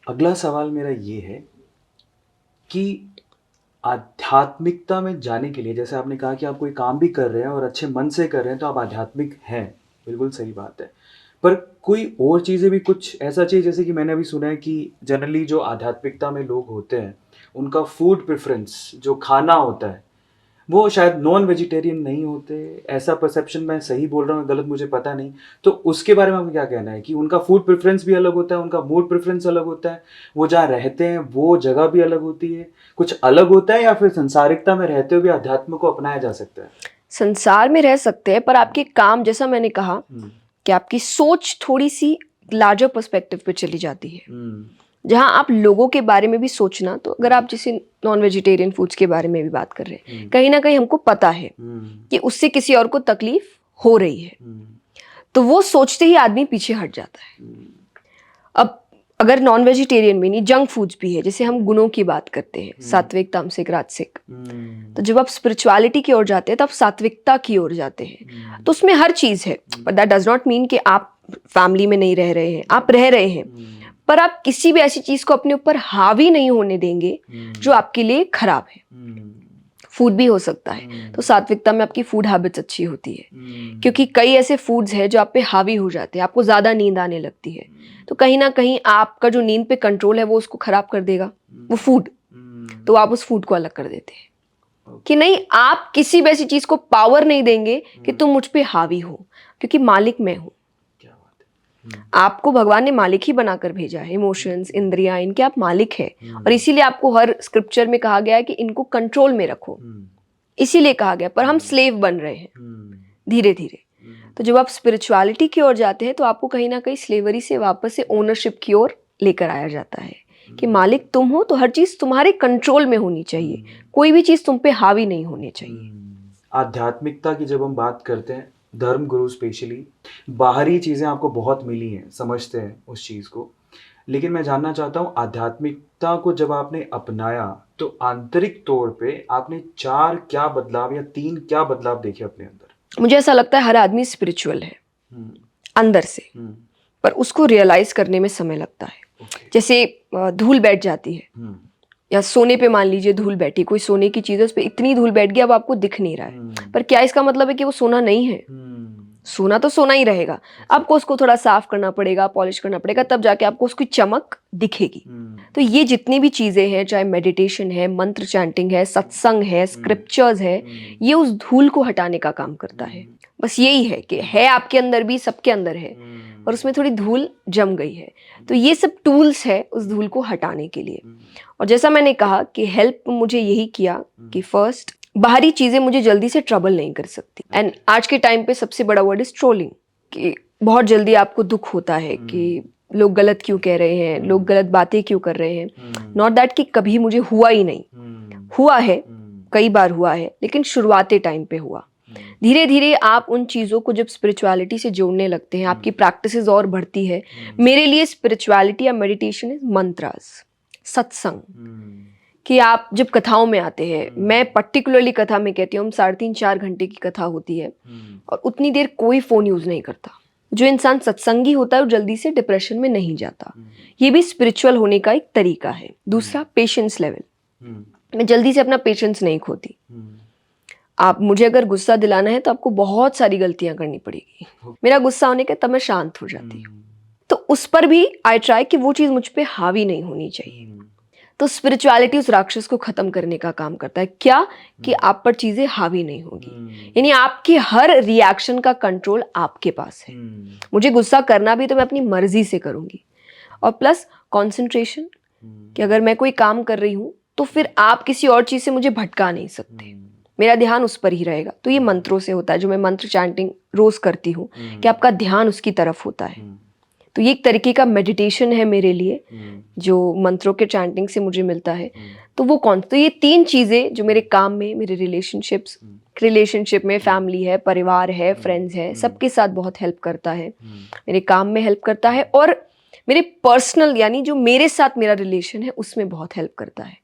अगला सवाल मेरा ये है कि आध्यात्मिकता में जाने के लिए, जैसे आपने कहा कि आप कोई काम भी कर रहे हैं और अच्छे मन से कर रहे हैं तो आप आध्यात्मिक हैं, बिल्कुल सही बात है। पर कोई और चीज़ें भी कुछ ऐसा चाहिए, जैसे कि मैंने अभी सुना है कि जनरली जो आध्यात्मिकता में लोग होते हैं, उनका फूड प्रेफ़रेंस जो खाना होता है, वो शायद नॉन वेजिटेरियन नहीं होते, ऐसा परसेप्शन, मैं सही बोल रहा हूँ गलत मुझे पता नहीं। तो उसके बारे में आपको क्या कहना है कि उनका फूड प्रेफ़रेंस भी अलग होता है, उनका मूड प्रेफ़रेंस अलग होता है, वो जहाँ रहते हैं वो जगह भी अलग होती है, कुछ अलग होता है, या फिर संसारिकता में रहते हुए भी अध्यात्म को अपनाया जा सकता है? संसार में रह सकते हैं पर आपके काम, जैसा मैंने कहा कि आपकी सोच थोड़ी सी लार्जर पर्सपेक्टिव पे चली जाती है, जहां आप लोगों के बारे में भी सोचना। तो अगर आप जैसे नॉन वेजिटेरियन फूड्स के बारे में भी बात कर रहे हैं, कहीं ना कहीं हमको पता है कि उससे किसी और को तकलीफ हो रही है, तो वो सोचते ही आदमी पीछे हट जाता है। अब अगर नॉन वेजिटेरियन में नहीं, जंक फूड्स भी है, जैसे हम गुणों की बात करते हैं, सात्विक, तामसिक, राजसिक, तो जब आप स्पिरिचुअलिटी की ओर जाते हैं तो आप सात्विकता की ओर जाते हैं। तो उसमें हर चीज है, but that does not mean कि आप फैमिली में नहीं रह रहे हैं, आप रह रहे हैं, पर आप किसी भी ऐसी चीज को अपने ऊपर हावी नहीं होने देंगे जो आपके लिए खराब है। फूड भी हो सकता है, तो सात्विकता में आपकी फूड हैबिट्स अच्छी होती है, क्योंकि कई ऐसे फूड्स हैं जो आप पे हावी हो जाते हैं, आपको ज्यादा नींद आने लगती है, तो कहीं ना कहीं आपका जो नींद पे कंट्रोल है वो उसको खराब कर देगा, वो फूड। तो आप उस फूड को अलग कर देते हैं कि नहीं, आप किसी भी ऐसी चीज को पावर नहीं देंगे कि तुम मुझ पे हावी हो, क्योंकि मालिक मैं हूं। आपको भगवान ने मालिक ही बनाकर भेजा है, इमोशंस, इंद्रियां, इनके आप मालिक हैं, और इसीलिए आपको हर स्क्रिप्चर में कहा गया है कि इनको कंट्रोल में रखो, इसीलिए कहा गया। पर हम स्लेव बन रहे हैं धीरे धीरे। तो जब आप स्पिरिचुअलिटी की ओर जाते हैं तो आपको कहीं ना कहीं स्लेवरी से वापस से ओनरशिप की ओर लेकर आया जाता है कि मालिक तुम हो, तो हर चीज तुम्हारे कंट्रोल में होनी चाहिए, कोई भी चीज तुम पे हावी नहीं होनी चाहिए। आध्यात्मिकता की जब हम बात करते हैं, धर्म गुरु स्पेशली, बाहरी चीज़ें आपको बहुत मिली हैं, समझते हैं उस चीज़ को, लेकिन मैं जानना चाहता हूँ आध्यात्मिकता को जब आपने अपनाया तो आंतरिक तौर पे आपने 4 क्या बदलाव या 3 क्या बदलाव देखे अपने अंदर? मुझे ऐसा लगता है हर आदमी स्पिरिचुअल है अंदर से, पर उसको रियलाइज करने में समय लगता है। जैसे धूल बैठ जाती है, या सोने पे मान लीजिए धूल बैठी, कोई सोने की चीज है, उस पर इतनी धूल बैठ गई अब आपको दिख नहीं रहा है, पर क्या इसका मतलब है कि वो सोना नहीं है? सोना तो सोना ही रहेगा। आपको उसको थोड़ा साफ करना पड़ेगा, पॉलिश करना पड़ेगा, तब जाके आपको उसकी चमक दिखेगी। तो ये जितनी भी चीजें हैं, चाहे मेडिटेशन है, मंत्र चैंटिंग है, सत्संग है, स्क्रिप्चर्स है, ये उस धूल को हटाने का काम करता है। बस यही है कि है आपके अंदर भी, सबके अंदर है, और उसमें थोड़ी धूल जम गई है। तो ये सब टूल्स है उस धूल को हटाने के लिए। और जैसा मैंने कहा कि हेल्प मुझे यही किया कि फर्स्ट, बाहरी चीजें मुझे जल्दी से ट्रबल नहीं कर सकती। एंड आज के टाइम पे सबसे बड़ा वर्ड इज ट्रोलिंग, कि बहुत जल्दी आपको दुख होता है कि लोग गलत क्यों कह रहे हैं, लोग गलत बातें क्यों कर रहे हैं। नॉट दैट कि कभी मुझे हुआ ही नहीं, हुआ है, कई बार हुआ है, लेकिन शुरुआती टाइम पे हुआ। धीरे धीरे आप उन चीज़ों को जब स्पिरिचुअलिटी से जोड़ने लगते हैं, आपकी प्रैक्टिसेस और बढ़ती है। मेरे लिए स्पिरिचुअलिटी या मेडिटेशन इज मंत्रास, सत्संग, कि आप जब कथाओं में आते हैं, मैं पर्टिकुलरली कथा में कहती हूँ, हम 3.5-4 घंटे की कथा होती है और उतनी देर कोई फ़ोन यूज़ नहीं करता। जो इंसान सत्संगी होता है वो जल्दी से डिप्रेशन में नहीं जाता। ये भी स्पिरिचुअल होने का एक तरीका है। दूसरा, पेशेंस लेवल, मैं जल्दी से अपना पेशेंस नहीं खोती। आप मुझे अगर गुस्सा दिलाना है तो आपको बहुत सारी गलतियां करनी पड़ेगी, मेरा गुस्सा होने के तब मैं शांत हो जाती हूँ। तो उस पर भी आई ट्राई कि वो चीज़ मुझ पे हावी नहीं होनी चाहिए। तो स्पिरिचुअलिटी उस राक्षस को खत्म करने का काम करता है, क्या कि आप पर चीजें हावी नहीं होगी, यानी आपके हर रिएक्शन का कंट्रोल आपके पास है। मुझे गुस्सा करना भी तो मैं अपनी मर्जी से करूंगी। और प्लस कंसंट्रेशन, कि अगर मैं कोई काम कर रही हूं तो फिर आप किसी और चीज से मुझे भटका नहीं सकते, मेरा ध्यान उस पर ही रहेगा। तो ये मंत्रों से होता है, जो मैं मंत्र चैंटिंग रोज करती हूँ, कि आपका ध्यान उसकी तरफ होता है। तो ये एक तरीके का मेडिटेशन है मेरे लिए, जो मंत्रों के चैंटिंग से मुझे मिलता है। तो ये 3 चीज़ें जो मेरे काम में, मेरे रिलेशनशिप में, फैमिली है, परिवार है, फ्रेंड्स है, सबके साथ बहुत हेल्प करता है। मेरे काम में हेल्प करता है, और मेरे पर्सनल, यानी जो मेरे साथ मेरा रिलेशन है, उसमें बहुत हेल्प करता है।